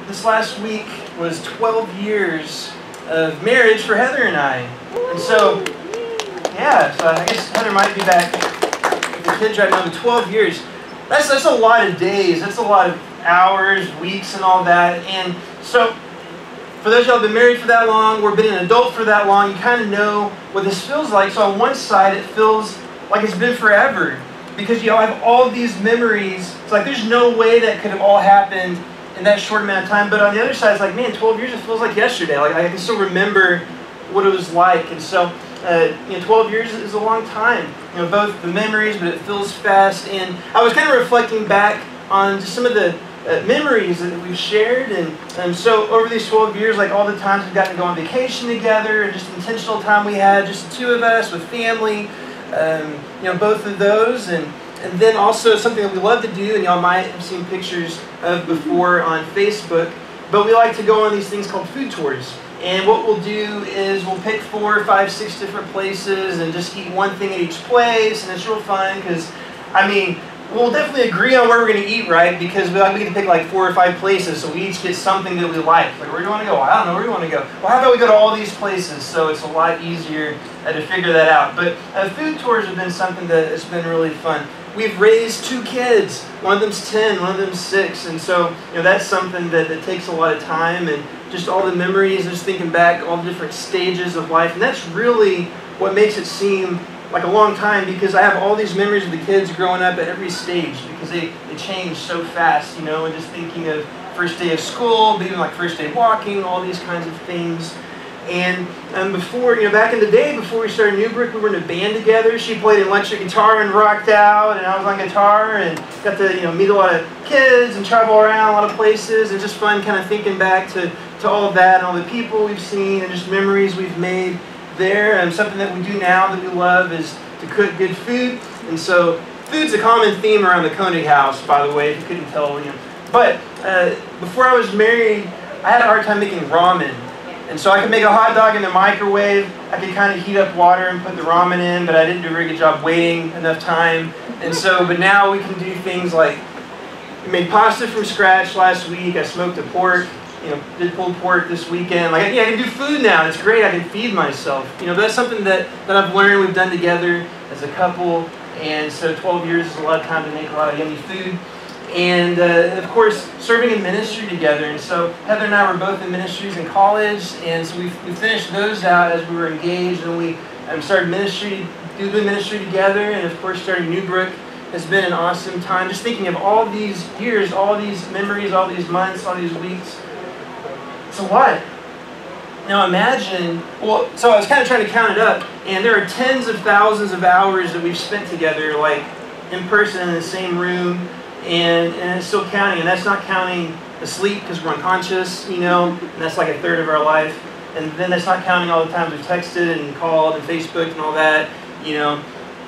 this last week was 12 years of marriage for Heather and I. And so, yeah, so I guess Heather might be back with the kids right now, but 12 years, that's a lot of days, that's a lot of hours, weeks, and all that. And so, for those of y'all who have been married for that long, or been an adult for that long, you kind of know what this feels like. So on one side, it feels like it's been forever, because y'all have all these memories. It's like there's no way that could have all happened in that short amount of time. But on the other side, it's like, man, 12 years, it feels like yesterday. Like I can still remember what it was like. And so, 12 years is a long time. Both the memories, but it feels fast. And I was kind of reflecting back on just some of the memories that we've shared, and so over these 12 years, like all the times we've gotten to go on vacation together, and just intentional time we had, just the two of us with family, both of those, and then also something that we love to do, and y'all might have seen pictures of before on Facebook, but we like to go on these things called food tours. And what we'll do is we'll pick 4, 5, 6 different places and just eat one thing at each place, and it's real fun because, we'll definitely agree on where we're going to eat, right? Because we get to pick like 4 or 5 places, so we each get something that we like. Like, where do you want to go? I don't know, where do you want to go? Well, how about we go to all these places? So it's a lot easier to figure that out. But food tours have been something that has been really fun. We've raised 2 kids. One of them's 10, one of them's 6. And so, that's something that takes a lot of time, and just all the memories, just thinking back, all the different stages of life. And that's really what makes it seem like a long time, because I have all these memories of the kids growing up at every stage, because they change so fast, and just thinking of first day of school, even like first day walking, all these kinds of things. And before, back in the day, before we started Newbrook, we were in a band together. She played electric guitar and rocked out, and I was on guitar, and got to meet a lot of kids and travel around a lot of places, and just fun kind of thinking back to all of that, and all the people we've seen, and just memories we've made there. And something that we do now that we love is to cook good food. And so food's a common theme around the Koenig house, by the way, if you couldn't tell. But before I was married, I had a hard time making ramen. And so I could make a hot dog in the microwave. I could kind of heat up water and put the ramen in, but I didn't do a very good job waiting enough time. And so, but now we can do things like, we made pasta from scratch last week. I smoked a pork. Did pulled pork this weekend. Like, I can do food now. It's great. I can feed myself. But that's something that I've learned we've done together as a couple. And so 12 years is a lot of time to make a lot of yummy food. And of course, serving in ministry together. And so Heather and I were both in ministries in college. And so we finished those out as we were engaged. And we started doing ministry together. And of course, starting Newbrook has been an awesome time. Just thinking of all these years, all these memories, all these months, all these weeks. It's a lot. Now imagine, so I was kind of trying to count it up, and there are tens of thousands of hours that we've spent together, like in person in the same room, and it's still counting, and that's not counting the sleep because we're unconscious, and that's like a third of our life, and then that's not counting all the times we've texted and called and Facebook and all that,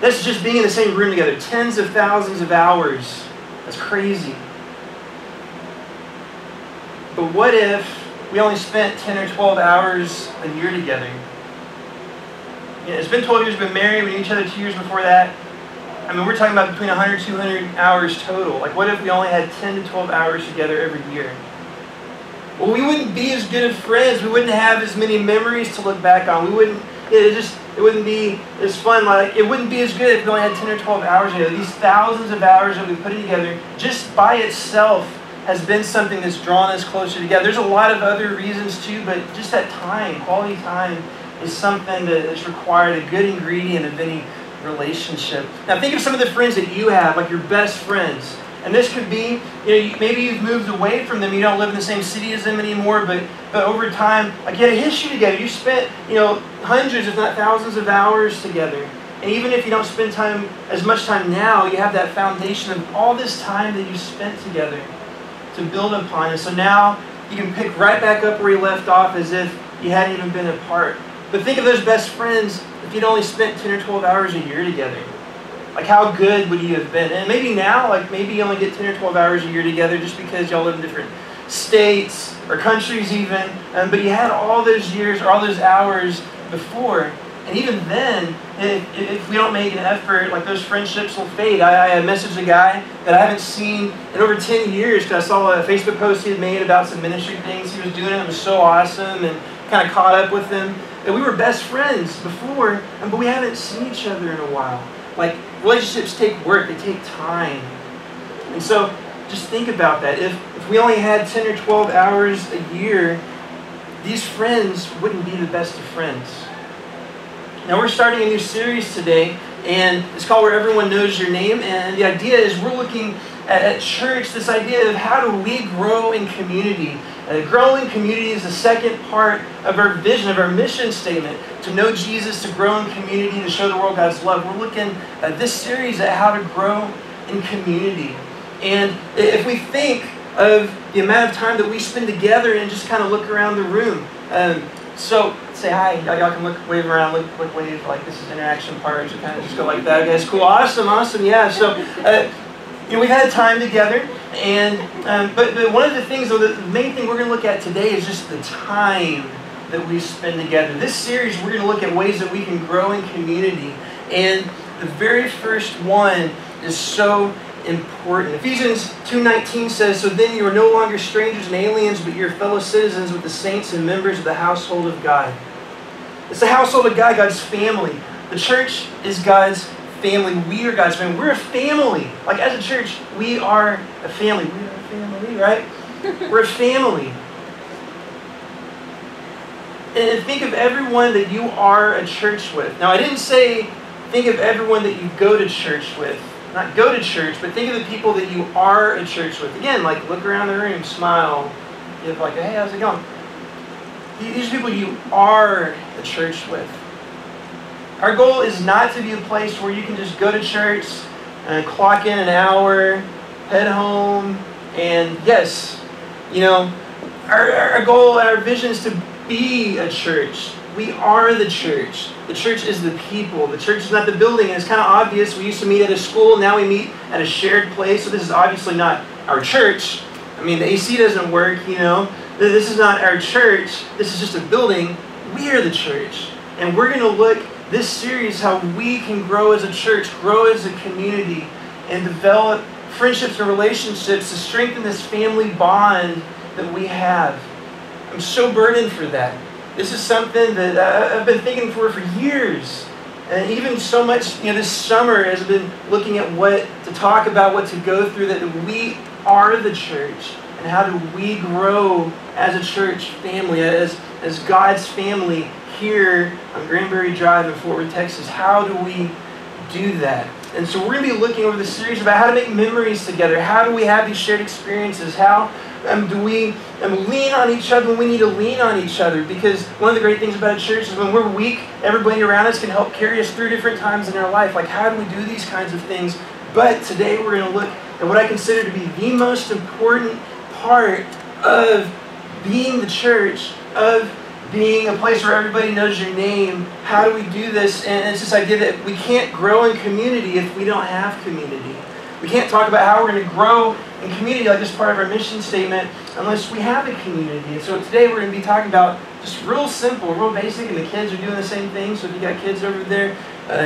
That's just being in the same room together, tens of thousands of hours. That's crazy. But what if we only spent 10 or 12 hours a year together? It's been 12 years we've been married. We knew each other 2 years before that. We're talking about between 100 and 200 hours total. Like, what if we only had 10 to 12 hours together every year? Well, we wouldn't be as good of friends. We wouldn't have as many memories to look back on. It wouldn't be as fun. Like, it wouldn't be as good if we only had 10 or 12 hours together. These thousands of hours that we put together, just by itself, has been something that's drawn us closer together. There's a lot of other reasons too, but just that time, quality time, is something that is required, a good ingredient of any relationship. Now think of some of the friends that you have, like your best friends. And this could be, maybe you've moved away from them, you don't live in the same city as them anymore, but over time, like you had a history together. You spent, hundreds, if not thousands of hours together. And even if you don't spend as much time now, you have that foundation of all this time that you spent together to build upon. And so now you can pick right back up where you left off as if you hadn't even been apart. But think of those best friends if you'd only spent 10 or 12 hours a year together. Like, how good would you have been? And maybe now, like maybe you only get 10 or 12 hours a year together just because y'all live in different states or countries even. But you had all those years or all those hours before. And even then, if we don't make an effort, like those friendships will fade. I messaged a guy that I haven't seen in over 10 years because I saw a Facebook post he had made about some ministry things he was doing. It was so awesome, and kind of caught up with him. And we were best friends before, but we haven't seen each other in a while. Like, relationships take work, they take time. And so, just think about that. If we only had 10 or 12 hours a year, these friends wouldn't be the best of friends. Now we're starting a new series today, and it's called Where Everyone Knows Your Name, and the idea is we're looking at church, this idea of how do we grow in community. Growing community is the second part of our vision, of our mission statement, to know Jesus, to grow in community, to show the world God's love. We're looking at this series at how to grow in community. And if we think of the amount of time that we spend together and just kind of look around the room, so say hi, y'all can wave around, wave, like this is interaction part, so kind of just go like that. Okay, it's cool, awesome, yeah. So, we've had time together, and but one of the things, though, the main thing we're going to look at today is just the time that we spend together. This series, we're going to look at ways that we can grow in community, and the very first one is so important. Ephesians 2:19 says, "So then you are no longer strangers and aliens, but you're fellow citizens with the saints and members of the household of God." It's the household of God, God's family. The church is God's family. We are God's family. We're a family. Like, as a church, we are a family. We are a family, right? We're a family. And think of everyone that you are a church with. Now, I didn't say think of everyone that you go to church with. Not go to church, but think of the people that you are a church with. Again, like, look around the room, smile, give like, hey, how's it going? These are people you are a church with. Our goal is not to be a place where you can just go to church and clock in an hour, head home, and yes, our goal and our vision is to be a church. We are the church. The church is the people. The church is not the building, and it's kind of obvious. We used to meet at a school, now we meet at a shared place, so this is obviously not our church. I mean, the AC doesn't work, This is not our church. This is just a building. We are the church. And we're going to look, this series, how we can grow as a church, grow as a community, and develop friendships and relationships to strengthen this family bond that we have. I'm so burdened for that. This is something that I've been thinking for years. And even so much, this summer has been looking at what to talk about, what to go through, that we are the church. And how do we grow as a church family, as God's family here on Granbury Drive in Fort Worth, Texas? How do we do that? And so we're going to be looking over the series about how to make memories together. How do we have these shared experiences? How do we lean on each other when we need to lean on each other? Because one of the great things about a church is when we're weak, everybody around us can help carry us through different times in our life. Like, how do we do these kinds of things? But today we're going to look at what I consider to be the most important part of being the church, of being a place where everybody knows your name. How do we do this? And it's this idea that we can't grow in community if we don't have community. We can't talk about how we're going to grow in community like this part of our mission statement unless we have a community. And so today we're going to be talking about just real simple, real basic, and the kids are doing the same thing. So if you got kids over there,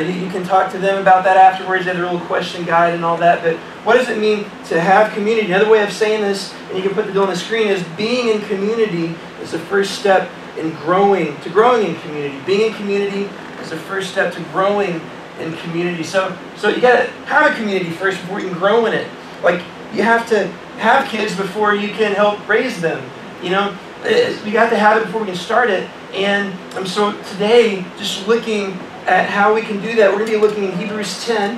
you can talk to them about that afterwards. They have a little question guide and all that. But what does it mean to have community? Another way of saying this, and you can put the deal on the screen, is being in community is the first step in growing in community. Being in community is the first step to growing in community. So you got to have a community first before you can grow in it. Like, you have to have kids before you can help raise them. You got to have it before we can start it. And so today, just looking at how we can do that, we're going to be looking in Hebrews 10,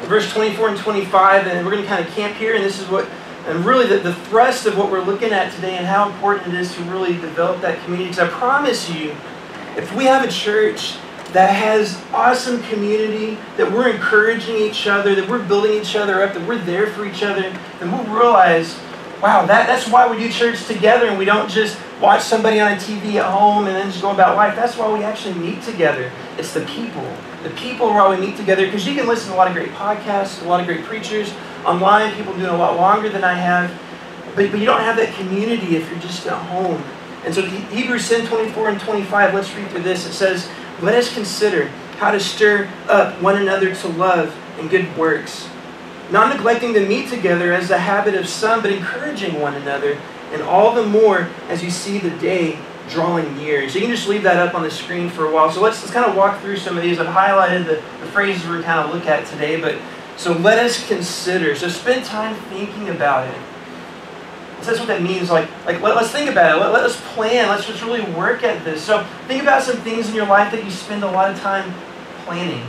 verse 24 and 25, and we're going to kind of camp here, and this is what, and really the thrust of what we're looking at today and how important it is to really develop that community. Because I promise you, if we have a church that has awesome community, that we're encouraging each other, that we're building each other up, that we're there for each other, then we'll realize, wow, that's why we do church together and we don't just watch somebody on a TV at home and then just go about life. That's why we actually meet together. It's the people. The people are why we meet together, because you can listen to a lot of great podcasts, a lot of great preachers online, people doing a lot longer than I have, but you don't have that community if you're just at home. And so Hebrews 10, 24 and 25, let's read through this. It says, let us consider how to stir up one another to love and good works, not neglecting to meet together as the habit of some, but encouraging one another, and all the more as you see the day drawing near. So you can just leave that up on the screen for a while. So let's kind of walk through some of these. I've highlighted the phrases we're kind of look at today, but so let us consider. So spend time thinking about it. So that's what that means. Let's think about it. Let us plan. Let's just really work at this. So think about some things in your life that you spend a lot of time planning.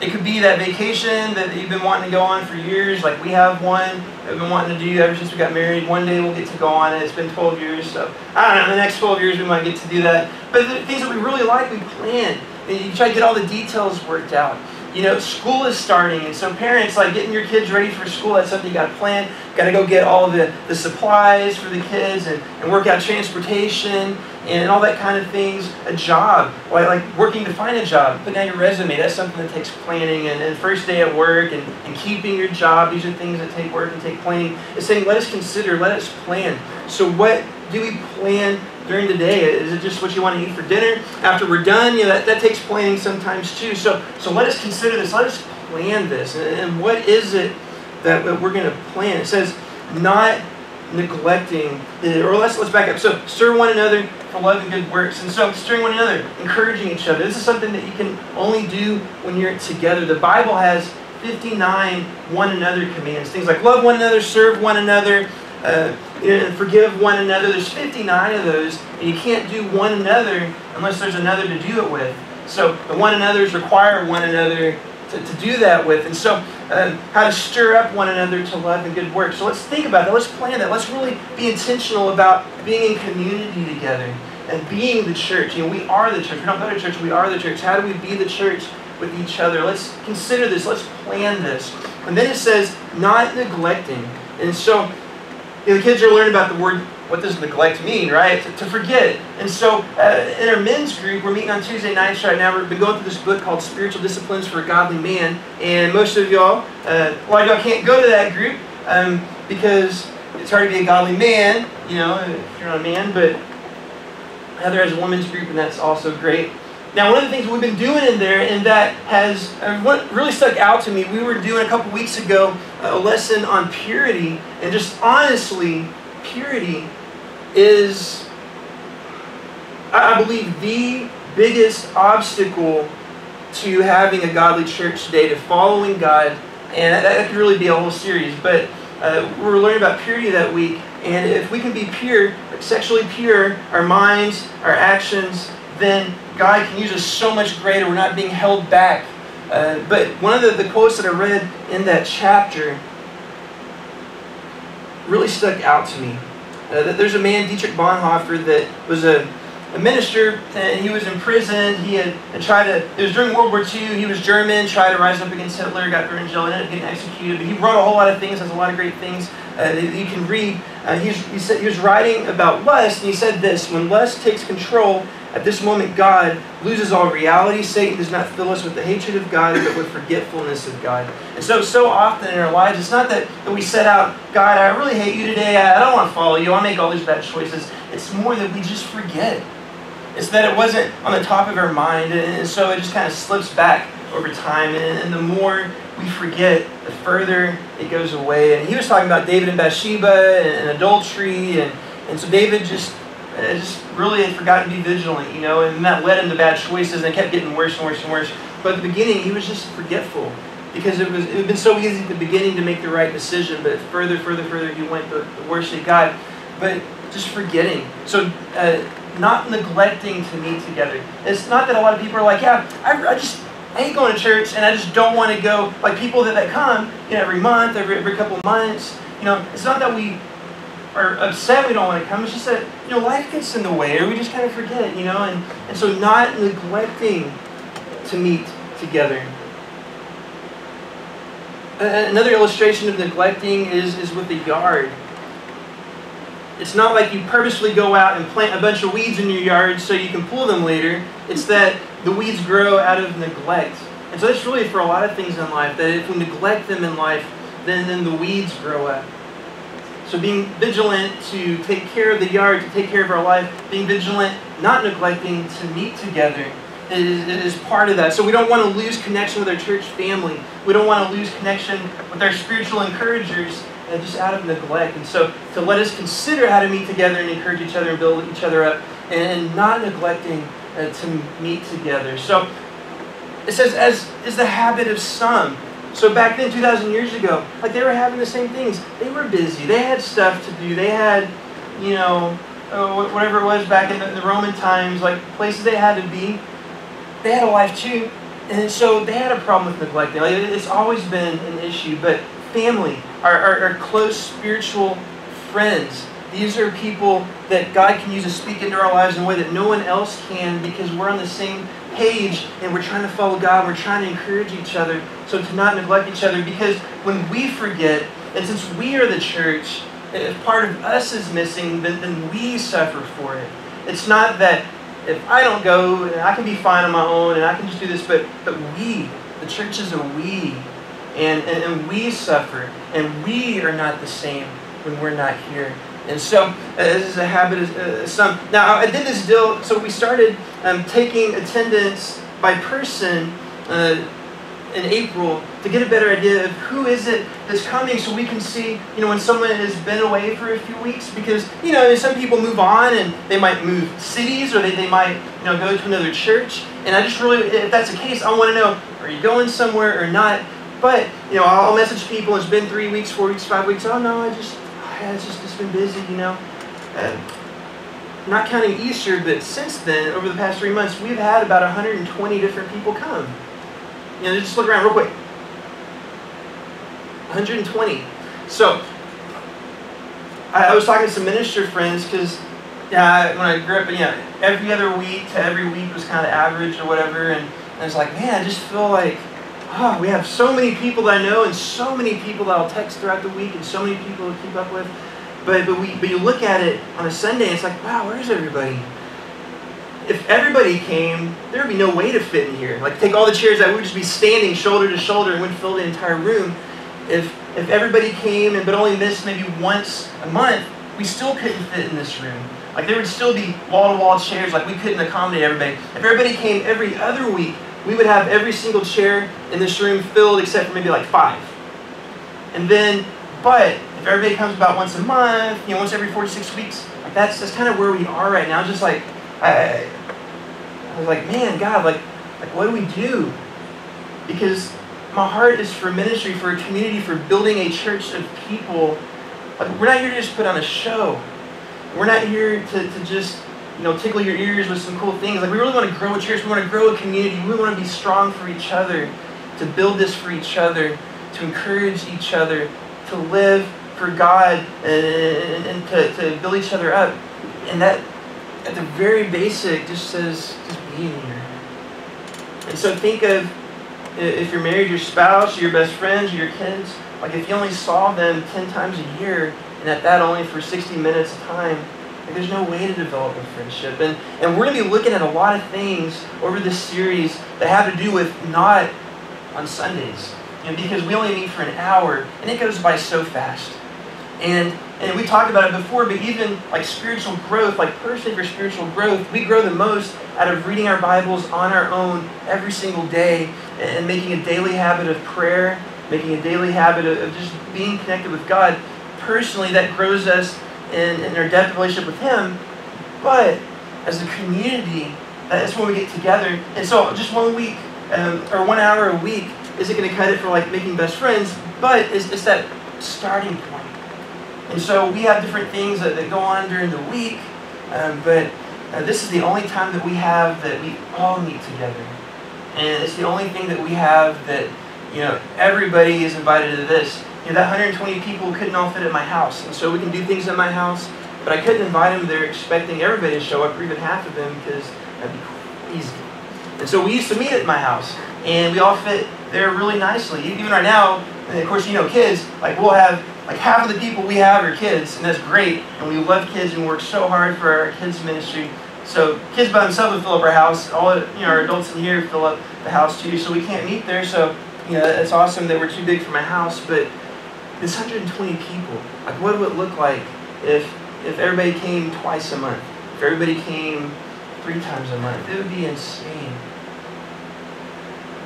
It could be that vacation that you've been wanting to go on for years. Like we have one that we've been wanting to do ever since we got married. One day we'll get to go on it. It's been 12 years. So I don't know, in the next 12 years we might get to do that. But the things that we really like, we plan. And you try to get all the details worked out. You know, school is starting, and so parents, like getting your kids ready for school, that's something you got to plan. Got to go get all of the supplies for the kids and work out transportation and all that kind of things. A job, like working to find a job, putting out your resume, that's something that takes planning. And first day at work and keeping your job, these are things that take work and take planning. It's saying, let us consider, let us plan. So what do we plan during the day? Is it just what you want to eat for dinner? After we're done, you know, that takes planning sometimes too. So let us consider this. Let us plan this. And what is it that we're going to plan? It says, not neglecting, or let's back up. So stir one another for love and good works. And so stirring one another, encouraging each other. This is something that you can only do when you're together. The Bible has 59 one another commands. Things like love one another, serve one another, and forgive one another. There's 59 of those, and you can't do one another unless there's another to do it with. So the one another's require one another to do that with. And so how to stir up one another to love and good work. So let's think about that. Let's plan that. Let's really be intentional about being in community together and being the church. You know, we are the church. We don't go to church. We are the church. How do we be the church with each other? Let's consider this. Let's plan this. And then it says, not neglecting. And so the kids are learning about the word, what does neglect mean, right? To forget. And so in our men's group, we're meeting on Tuesday nights right now. We've been going through this book called Spiritual Disciplines for a Godly Man. And most of y'all, a lot of y'all can't go to that group because it's hard to be a godly man, you know, if you're not a man. But Heather has a women's group, and that's also great. Now, one of the things we've been doing in there, and that has what really stuck out to me, we were doing a couple weeks ago a lesson on purity, and just honestly, purity is, I believe, the biggest obstacle to having a godly church today, to following God, and that could really be a whole series, but we were learning about purity that week, and if we can be pure, sexually pure, our minds, our actions, then God can use us so much greater. We're not being held back. But one of the quotes that I read in that chapter really stuck out to me. There's a man, Dietrich Bonhoeffer, that was a minister, and he was imprisoned. He had tried to, it was during World War II, he was German, tried to rise up against Hitler, got thrown in jail, ended up getting executed. But he wrote a whole lot of things, has a lot of great things that you can read. He said he was writing about lust, and he said this: when lust takes control, at this moment God loses all reality. Satan does not fill us with the hatred of God, but with forgetfulness of God. And so often in our lives, it's not that we set out, God, I really hate you today, I don't want to follow you, I make all these bad choices. It's more that we just forget. It's that it wasn't on the top of our mind, and so it just kind of slips back over time. And the more we forget, the further it goes away. And he was talking about David and Bathsheba and adultery, and so David just really had forgotten to be vigilant, you know, and that led him to bad choices, and it kept getting worse and worse and worse. But at the beginning, he was just forgetful, because it had been so easy at the beginning to make the right decision, but further he went, the worse it got. But just forgetting. So not neglecting to meet together. It's not that a lot of people are like, yeah, I hate going to church, and I just don't want to go. Like people that come, you know, every month, every couple of months. You know, it's not that we are upset we don't want to come. It's just that, you know, life gets in the way, or we just kind of forget, you know. And so not neglecting to meet together. Another illustration of neglecting is with the yard. It's not like you purposely go out and plant a bunch of weeds in your yard so you can pull them later. It's that the weeds grow out of neglect. And so that's really for a lot of things in life, that if we neglect them in life, then the weeds grow up. So being vigilant to take care of the yard, to take care of our life, being vigilant, not neglecting to meet together. is part of that. So we don't want to lose connection with our church family. We don't want to lose connection with our spiritual encouragers just out of neglect. And so to let us consider how to meet together and encourage each other and build each other up, and not neglecting to meet together. So it says, as is the habit of some. So back then, 2,000 years ago, like they were having the same things. They were busy. They had stuff to do. They had, whatever it was back in the Roman times, like places they had to be. They had a life too. And so they had a problem with neglecting. Like, it's always been an issue. But family, our close spiritual friends, these are people that God can use to speak into our lives in a way that no one else can, because we're on the same page and we're trying to follow God. We're trying to encourage each other. So to not neglect each other, because when we forget, and since we are the church, if part of us is missing, then we suffer for it. It's not that if I don't go, I can be fine on my own and I can just do this, but we, the church is a we, and we suffer, and we are not the same when we're not here. And so this is a habit of some. Now I did this deal, so we started taking attendance by person in April to get a better idea of who is it that's coming, so we can see, when someone has been away for a few weeks, because, some people move on and they might move cities, or they might, go to another church. And I just really, if that's the case, I want to know, are you going somewhere or not? But, I'll message people, it's been 3 weeks, 4 weeks, 5 weeks, oh no, it's just been busy, Not counting Easter, but since then, over the past 3 months, we've had about 120 different people come. Just look around real quick. 120. So, I was talking to some minister friends, because when I grew up, every other week to every week was kind of average or whatever, and I was like, man, I just feel like, we have so many people that I know, and so many people that I'll text throughout the week, and so many people to keep up with. But you look at it on a Sunday, and it's like, wow, where's everybody? If everybody came, there would be no way to fit in here. Like, take all the chairs that we would just be standing shoulder to shoulder and would fill the entire room. If everybody came but only missed maybe once a month, we still couldn't fit in this room. Like, there would still be wall-to-wall chairs. Like, we couldn't accommodate everybody. If everybody came every other week, we would have every single chair in this room filled except for maybe like 5. And then, but if everybody comes about once a month, once every 4 to 6 weeks, like that's kind of where we are right now. Just like, I was like, man, God, like what do we do? Because my heart is for ministry, for a community, for building a church of people. Like, we're not here to just put on a show. We're not here to just, tickle your ears with some cool things. Like, we really want to grow a church. We want to grow a community. We want to be strong for each other, to build this for each other, to encourage each other, to live for God, and to build each other up. And that, at the very basic, just says just being here. And so think of, if you're married, your spouse, your best friends, your kids, like if you only saw them 10 times a year, and at that only for 60 minutes a time, like there's no way to develop a friendship. And we're going to be looking at a lot of things over this series that have to do with not on Sundays. Because we only meet for an hour, and it goes by so fast. And we talked about it before, but even like spiritual growth, like personally for spiritual growth, we grow the most out of reading our Bibles on our own every single day, and making a daily habit of prayer, making a daily habit of just being connected with God. Personally, that grows us in our depth of relationship with Him. But as a community, that's when we get together. And so just 1 week, or 1 hour a week, isn't going to cut it for like making best friends, but it's that starting point. And so we have different things that go on during the week, but this is the only time that we have that we all meet together. And it's the only thing that we have that, everybody is invited to this. That 120 people couldn't all fit at my house. And so we can do things at my house, but I couldn't invite them there expecting everybody to show up, or even half of them, because that'd be easy. And so we used to meet at my house, and we all fit there really nicely. Even right now, and of course, kids, like we'll have, like half of the people we have are kids, and that's great. And we love kids and work so hard for our kids ministry. So kids by themselves would fill up our house. All our adults in here fill up the house too. So we can't meet there. So it's awesome that we're too big for my house. But this 120 people, like what would it look like if everybody came twice a month? If everybody came 3 times a month? It would be insane.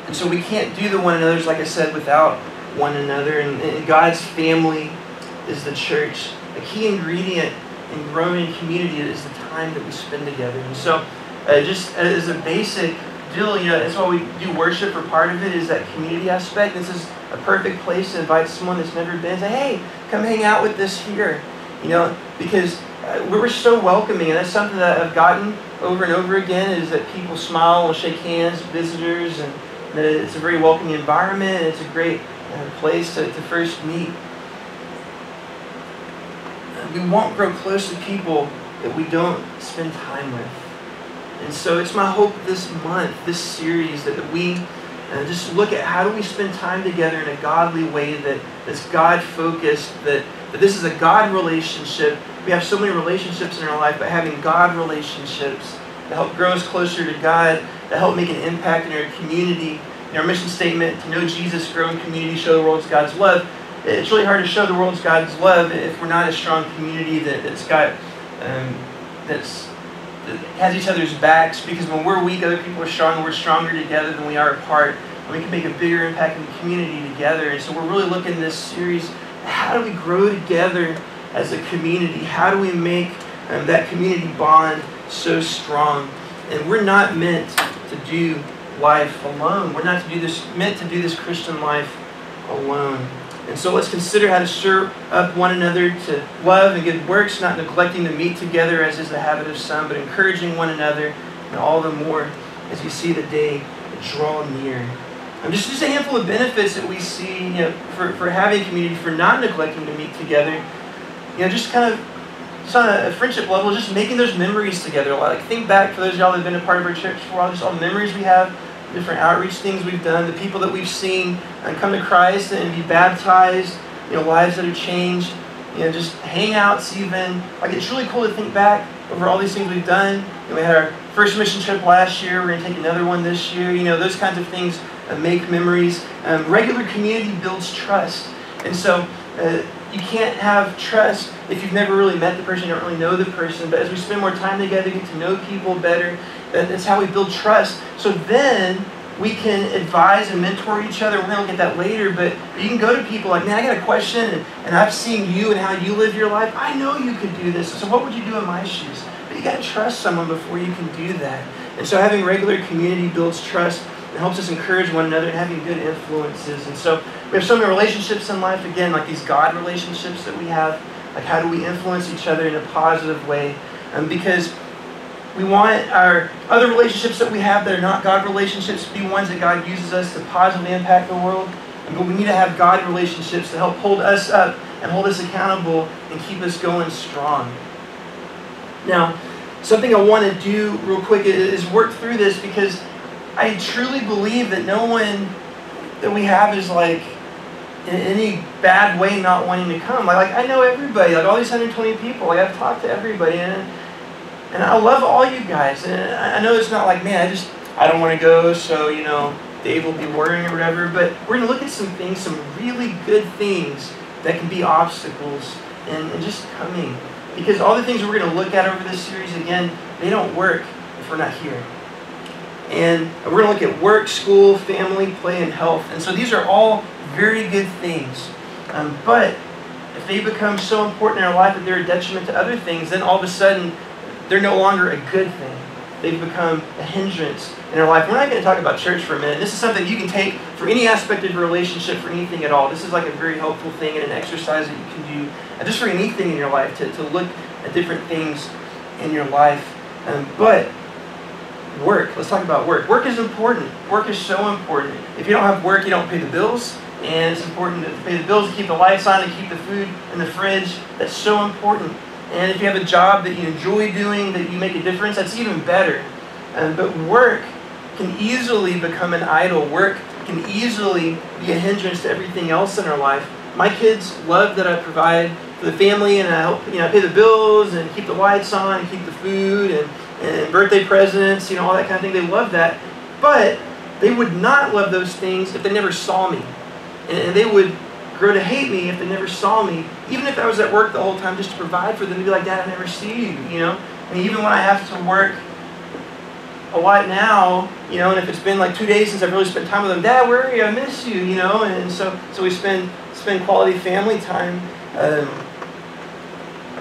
And so we can't do the one another's, like I said, without one another. And God's family is the church. A key ingredient in growing community is the time that we spend together. And so just as a basic deal, that's why we do worship, or part of it is that community aspect. This is a perfect place to invite someone that's never been. Say, hey, come hang out with us here. Because we're so welcoming, and that's something that I've gotten over and over again, is that people smile and shake hands, visitors, and that it's a very welcoming environment, and it's a great place to first meet. We won't grow close to people that we don't spend time with. And so it's my hope this month, this series, that we just look at how do we spend time together in a godly way that's God-focused, that this is a God relationship. We have so many relationships in our life, but having God relationships that help grow us closer to God, that help make an impact in our community. In our mission statement, to know Jesus, grow in community, show the world God's love. It's really hard to show the world God's love if we're not a strong community that has each other's backs, because when we're weak, other people are strong, and we're stronger together than we are apart, and we can make a bigger impact in the community together. And so we're really looking at this series, how do we grow together as a community? How do we make that community bond so strong? And we're not meant to do life alone. We're not meant to do this Christian life alone. And so let's consider how to stir up one another to love and good works, not neglecting to meet together as is the habit of some, but encouraging one another, and all the more as you see the day draw near. Just a handful of benefits that we see for having community, for not neglecting to meet together. Just kind of just on a friendship level, just making those memories together. Like, think back, for those of y'all that have been a part of our church for a while, just all the memories we have, different outreach things we've done, the people that we've seen come to Christ and be baptized, lives that have changed, just hangouts even. Like, it's really cool to think back over all these things we've done. We had our first mission trip last year. We're going to take another one this year. Those kinds of things make memories. Regular community builds trust. And so you can't have trust if you've never really met the person, you don't really know the person. But as we spend more time together, get to know people better, that's how we build trust. So then we can advise and mentor each other. We're going to look at that later, but you can go to people like, man, I got a question, and I've seen you and how you live your life. I know you could do this. So what would you do in my shoes? But you got to trust someone before you can do that. And so having regular community builds trust. It helps us encourage one another and having good influences. And so we have so many relationships in life, again, like these God relationships that we have. Like, how do we influence each other in a positive way? Because we want our other relationships that we have that are not God relationships to be ones that God uses us to positively impact the world. But we need to have God relationships to help hold us up and hold us accountable and keep us going strong. Now, something I want to do real quick is work through this, because I truly believe that no one that we have is like in any bad way not wanting to come. Like I know everybody, like all these 120 people. Like, I've talked to everybody, and I love all you guys. And I know it's not like, man, I don't want to go, so Dave will be worrying or whatever. But we're gonna look at some things, some really good things that can be obstacles and just coming. Because all the things we're gonna look at over this series, again, they don't work if we're not here. And we're going to look at work, school, family, play, and health. And so these are all very good things. But if they become so important in our life that they're a detriment to other things, then all of a sudden they're no longer a good thing. They've become a hindrance in our life. We're not going to talk about church for a minute. This is something you can take for any aspect of your relationship, for anything at all. This is like a very helpful thing and an exercise that you can do just for anything in your life, to look at different things in your life. But work. Let's talk about work. Work is important. Work is so important. If you don't have work, you don't pay the bills. And it's important to pay the bills, to keep the lights on, to keep the food in the fridge. That's so important. And if you have a job that you enjoy doing, that you make a difference, that's even better. But work can easily become an idol. Work can easily be a hindrance to everything else in our life. My kids love that I provide for the family, and I help, pay the bills and keep the lights on and keep the food and birthday presents, all that kind of thing. They love that. But they would not love those things if they never saw me. And they would grow to hate me if they never saw me, even if I was at work the whole time just to provide for them. They'd be like, Dad, I never see you, And even when I have to work a lot now, and if it's been like 2 days since I've really spent time with them, Dad, where are you? I miss you, and so we spend quality family time.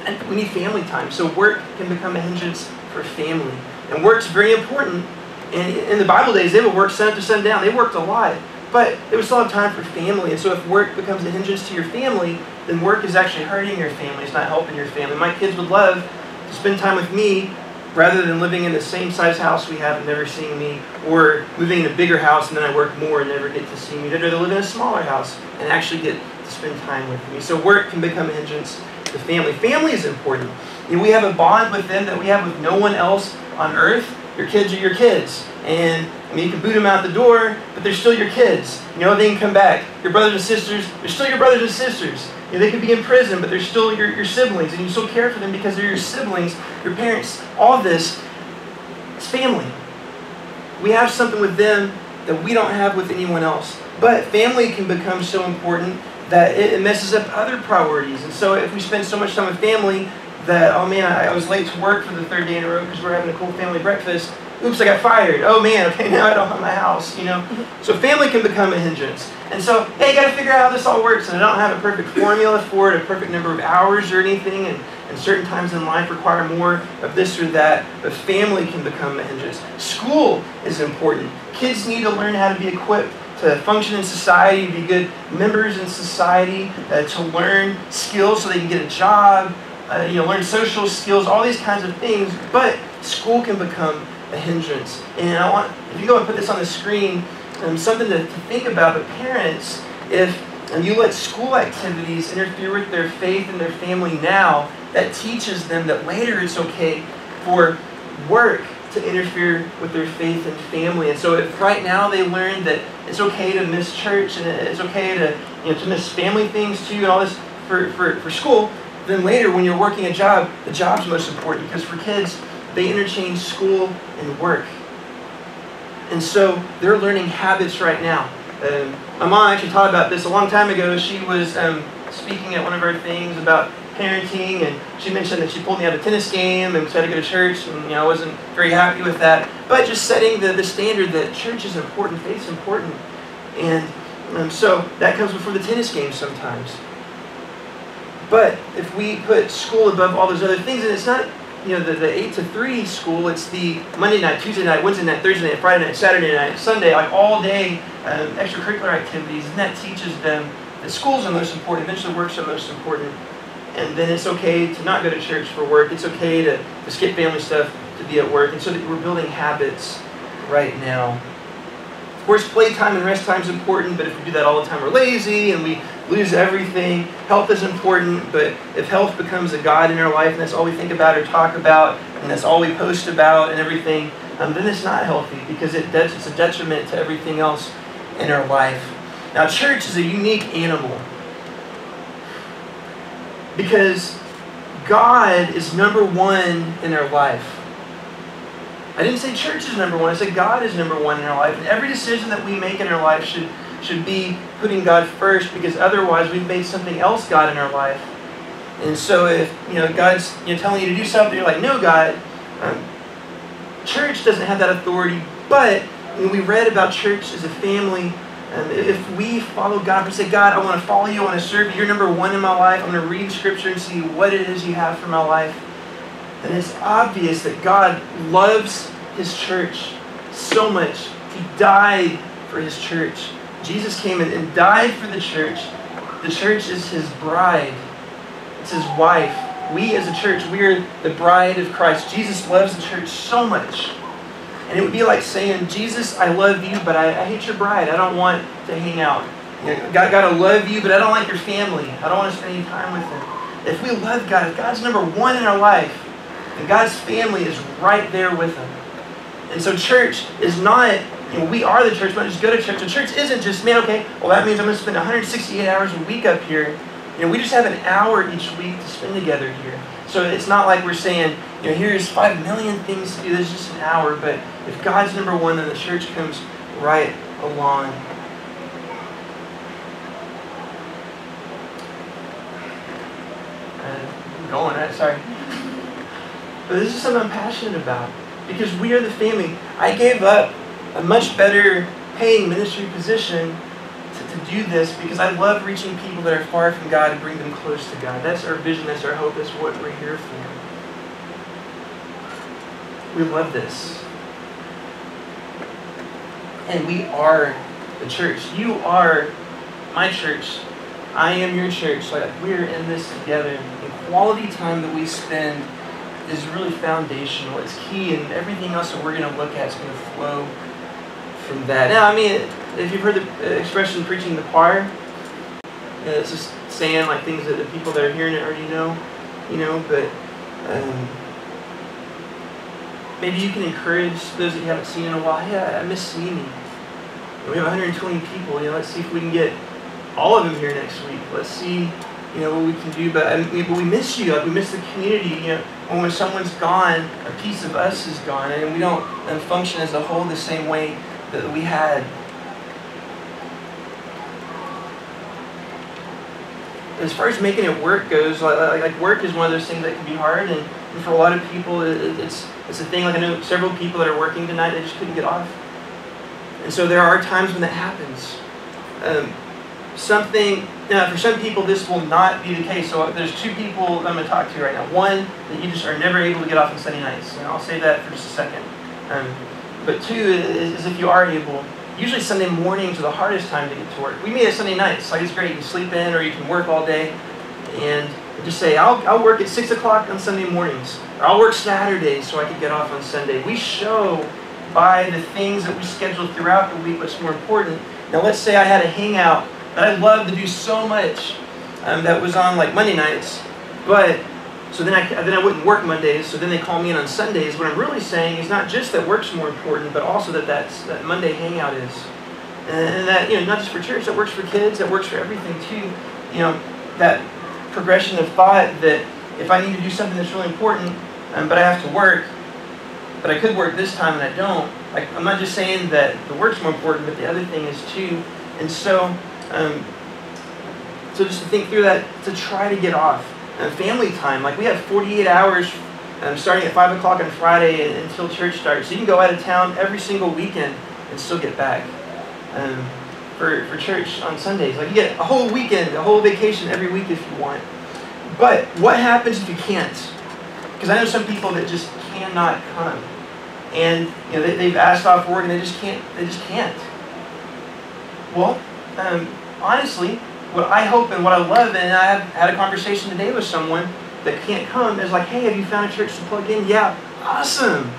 And we need family time. So work can become a hindrance for family. And work's very important. And in the Bible days, they would work sun up to sundown. They worked a lot. But they would still have time for family. And so if work becomes a hindrance to your family, then work is actually hurting your family. It's not helping your family. My kids would love to spend time with me rather than living in the same size house we have and never seeing me, or moving in a bigger house and then I work more and never get to see me. They'd rather live in a smaller house and actually get to spend time with me. So work can become a hindrance to family. Family is important. We have a bond with them that we have with no one else on earth. Your kids are your kids. And you can boot them out the door, but they're still your kids. They can come back. Your brothers and sisters, they're still your brothers and sisters. They could be in prison, but they're still your siblings, and you still care for them because they're your siblings, your parents. All of this is family. We have something with them that we don't have with anyone else. But family can become so important that it messes up other priorities. And so if we spend so much time with family that, oh man, I was late to work for the 3rd day in a row because we're having a cool family breakfast. Oops, I got fired. Oh man, okay, now I don't have my house, So family can become a hindrance. And so, hey, you got to figure out how this all works. And I don't have a perfect formula for it, a perfect number of hours or anything. And certain times in life require more of this or that. But family can become a hindrance. School is important. Kids need to learn how to be equipped to function in society, be good members in society, to learn skills so they can get a job, learn social skills, all these kinds of things. But school can become a hindrance. And if you go and put this on the screen, something to think about. But parents, if you let school activities interfere with their faith and their family now, that teaches them that later it's okay for work to interfere with their faith and family. And so if right now they learn that it's okay to miss church and it's okay to miss family things too and all this for school, then later when you're working a job, the job's most important, because for kids, they interchange school and work. And so they're learning habits right now. My mom actually taught about this a long time ago. She was speaking at one of our things about parenting, and she mentioned that she pulled me out of a tennis game and tried to go to church, and I wasn't very happy with that. But just setting the standard that church is important, faith's important. And so that comes before the tennis game sometimes. But if we put school above all those other things, and it's not the 8 to 3 school, it's the Monday night, Tuesday night, Wednesday night, Thursday night, Friday night, Saturday night, Sunday, like all day extracurricular activities, and that teaches them that schools are most important, eventually works are most important, and then it's okay to not go to church for work, it's okay to skip family stuff to be at work, and so that we're building habits right now. Of course, playtime and rest time is important, but if we do that all the time, we're lazy and we lose everything. Health is important, but if health becomes a god in our life and that's all we think about or talk about and that's all we post about and everything, then it's not healthy, because it's a detriment to everything else in our life. Now, church is a unique animal because God is number one in our life. I didn't say church is number one. I said God is number one in our life. And every decision that we make in our life should be putting God first, because otherwise we've made something else God in our life. And so if God's telling you to do something, you're like, no, God. Church doesn't have that authority. But we read about church as a family. If we follow God, we say, God, I want to follow you, I want to serve you. You're number one in my life. I'm going to read Scripture and see what it is you have for my life. And it's obvious that God loves His church so much. He died for His church. Jesus came in and died for the church. The church is His bride. It's His wife. We as a church, we are the bride of Christ. Jesus loves the church so much. And it would be like saying, Jesus, I love you, but I hate your bride. I don't want to hang out. God, I love you, but I don't like your family. I don't want to spend any time with them. If we love God, if God's number one in our life, and God's family is right there with Him. And so church is not, we are the church, we don't just go to church. The church isn't just, man, okay, well that means I'm going to spend 168 hours a week up here. We just have an hour each week to spend together here. So it's not like we're saying, here's 5 million things to do, there's just an hour. But if God's number one, then the church comes right along. I'm going, right? Sorry. But this is something I'm passionate about. because we are the family. I gave up a much better paying ministry position to do this because I love reaching people that are far from God and bring them close to God. That's our vision, that's our hope, that's what we're here for. We love this. And we are the church. You are my church. I am your church. Like, we're in this together. The quality time that we spend is really foundational. It's key, and everything else that we're going to look at is going to flow from that. Now, I mean, if you've heard the expression preaching to the choir, it's just saying like things that the people that are hearing it already know, but maybe you can encourage those that you haven't seen in a while. Hey, I miss seeing you. We have 120 people. Let's see if we can get all of them here next week. Let's see, what we can do. But we miss you. Like, we miss the community. When someone's gone, a piece of us is gone, and we don't function as a whole the same way that we had. As far as making it work goes, like work is one of those things that can be hard, and for a lot of people, it's a thing. Like, I know several people that are working tonight, they just couldn't get off. And so there are times when that happens. For some people, this will not be the case. So there's two people I'm going to talk to right now. One, that you just are never able to get off on Sunday nights. And I'll say that for just a second. But two is if you are able. Usually Sunday mornings are the hardest time to get to work. We meet at Sunday nights. Like, it's great. You can sleep in or you can work all day. And just say, I'll work at 6 o'clock on Sunday mornings. Or I'll work Saturdays so I can get off on Sunday. We show by the things that we schedule throughout the week what's more important. Now, let's say I had a hangout that I love to do so much that was on like Monday nights, but so then I wouldn't work Mondays, so then they call me in on Sundays. What I'm really saying is not just that work's more important, but also that Monday hangout is. And that, not just for church, that works for kids, that works for everything too. That progression of thought that if I need to do something that's really important, but I have to work, but I could work this time and I don't. Like, I'm not just saying that the work's more important, but the other thing is too. And so just to think through that, to try to get off. Family time, like we have 48 hours starting at 5 o'clock on Friday until church starts. So you can go out of town every single weekend and still get back for church on Sundays. Like, you get a whole weekend, a whole vacation every week if you want. But what happens if you can't? Because I know some people that just cannot come. And they've asked off work and they just can't. Well, honestly, what I hope and what I love, and I had a conversation today with someone that can't come, is like, hey, have you found a church to plug in? Yeah, awesome.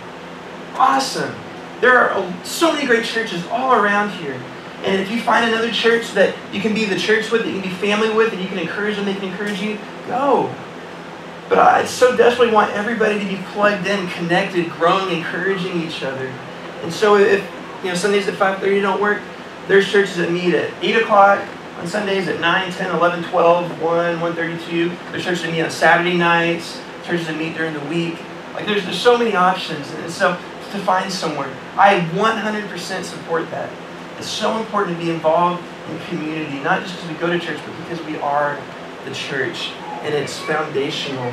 There are so many great churches all around here. And if you find another church that you can be the church with, that you can be family with, and you can encourage them, they can encourage you, go. But I so desperately want everybody to be plugged in, connected, growing, encouraging each other. And so if Sundays at 5:30 don't work, there's churches that meet at 8 o'clock on Sundays, at 9, 10, 11, 12, 1, 1:32. There's churches that meet on Saturday nights, churches that meet during the week. Like, there's so many options. And so to find somewhere, I 100% support that. It's so important to be involved in community, not just because we go to church, but because we are the church. And it's foundational.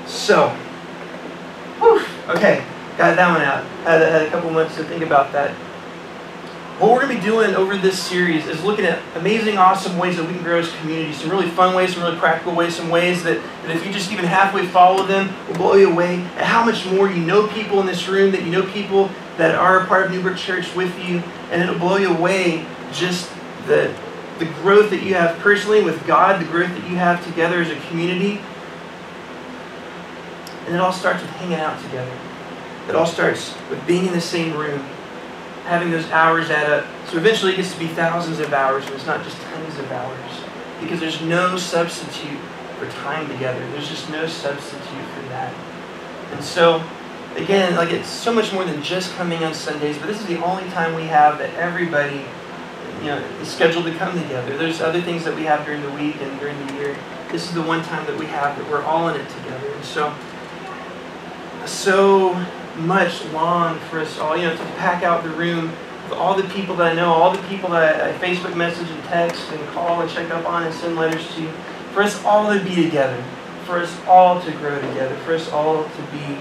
So, okay, got that one out. Had a couple months to think about that. What we're going to be doing over this series is looking at amazing, awesome ways that we can grow as a community. Some really fun ways, some really practical ways, some ways that if you just even halfway follow them, will blow you away at how much more you know people in this room, that you know people that are a part of Newbrook Church with you, and it'll blow you away just the growth that you have personally with God, the growth that you have together as a community. And it all starts with hanging out together. It all starts with being in the same room, having those hours add up. So eventually it gets to be thousands of hours, but it's not just tens of hours. Because there's no substitute for time together. There's just no substitute for that. And so, again, like, it's so much more than just coming on Sundays, but this is the only time we have that everybody is scheduled to come together. There's other things that we have during the week and during the year. This is the one time that we have that we're all in it together. And so much long for us all, to pack out the room with all the people that I know, all the people that I Facebook message and text and call and check up on and send letters to, for us all to be together, for us all to grow together, for us all to be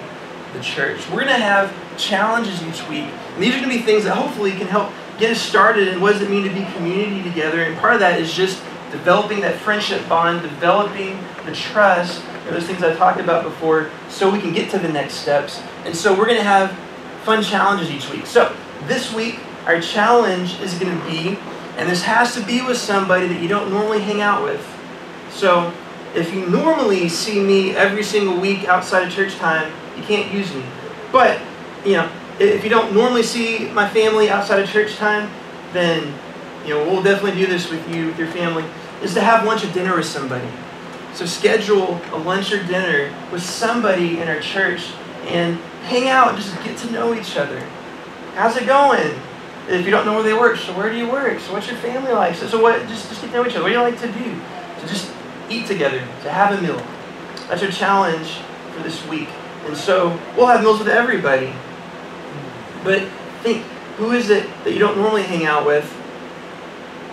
the church. We're going to have challenges each week. And these are going to be things that hopefully can help get us started in what does it mean to be community together. And part of that is just developing that friendship bond, developing the trust, those things I talked about before, so we can get to the next steps. And so we're going to have fun challenges each week. So this week, our challenge is going to be, and this has to be with somebody that you don't normally hang out with. So if you normally see me every single week outside of church time, you can't use me. But, if you don't normally see my family outside of church time, then, we'll definitely do this with you, with your family, is to have lunch or dinner with somebody. So schedule a lunch or dinner with somebody in our church and hang out and just get to know each other. How's it going? If you don't know where they work, so where do you work? So what's your family like? So what? Just get to know each other. What do you like to do? To just eat together, to have a meal. That's our challenge for this week. And so we'll have meals with everybody. But think, who is it that you don't normally hang out with?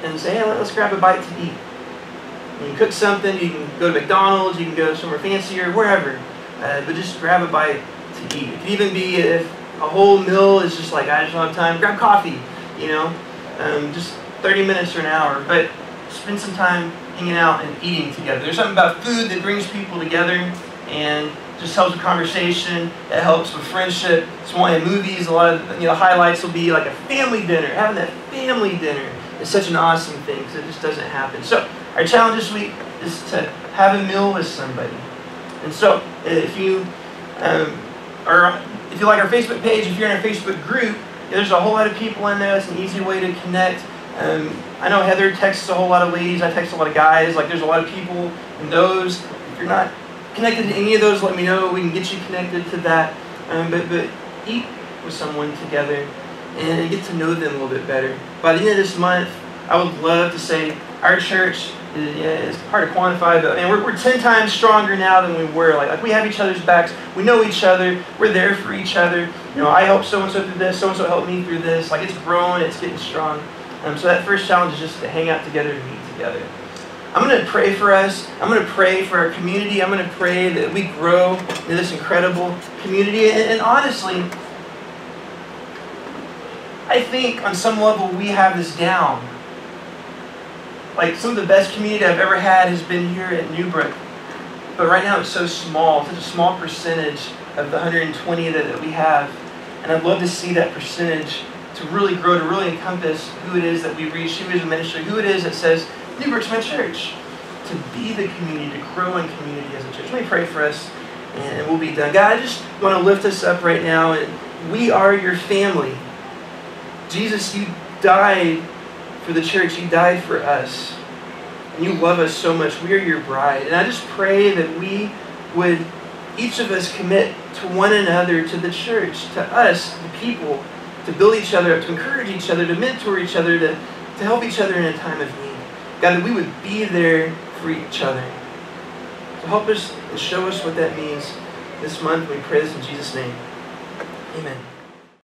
And say, hey, let's grab a bite to eat. You can cook something, you can go to McDonald's, you can go somewhere fancier, wherever. But just grab a bite to eat. It could even be if a whole meal is just like, I just don't have time, grab coffee, just 30 minutes or an hour. But spend some time hanging out and eating together. There's something about food that brings people together and just helps with conversation. It helps with friendship. It's one of the movies. A lot of highlights will be like a family dinner. Having that family dinner is such an awesome thing because it just doesn't happen. So our challenge this week is to have a meal with somebody. And so if you if you like our Facebook page, if you're in our Facebook group, there's a whole lot of people in there. It's an easy way to connect. I know Heather texts a whole lot of ladies. I text a lot of guys. There's a lot of people in those. If you're not connected to any of those, let me know. We can get you connected to that. But eat with someone together and get to know them a little bit better. By the end of this month, I would love to say our church, it's hard to quantify, but we're 10 times stronger now than we were. Like we have each other's backs. We know each other. We're there for each other. I helped so-and-so through this. So-and-so helped me through this. It's growing. It's getting strong. So that first challenge is just to hang out together and meet together. I'm going to pray for us. I'm going to pray for our community. I'm going to pray that we grow in this incredible community. And honestly, I think on some level we have this down. Some of the best community I've ever had has been here at Newbrook. But right now it's so small, such a small percentage of the 120 that we have. And I'd love to see that percentage to really grow, to really encompass who it is that we reach, who is the ministry, who it is that says, Newbrook's my church. To be the community, to grow in community as a church. Let me pray for us and we'll be done. God, I just want to lift us up right now. And we are your family. Jesus, you died for the church. You died for us. And you love us so much. We are your bride. And I just pray that we would, each of us, commit to one another, to the church, to us, the people, to build each other up, to encourage each other, to mentor each other, to help each other in a time of need. God, that we would be there for each other. So help us and show us what that means this month. We pray this in Jesus' name. Amen.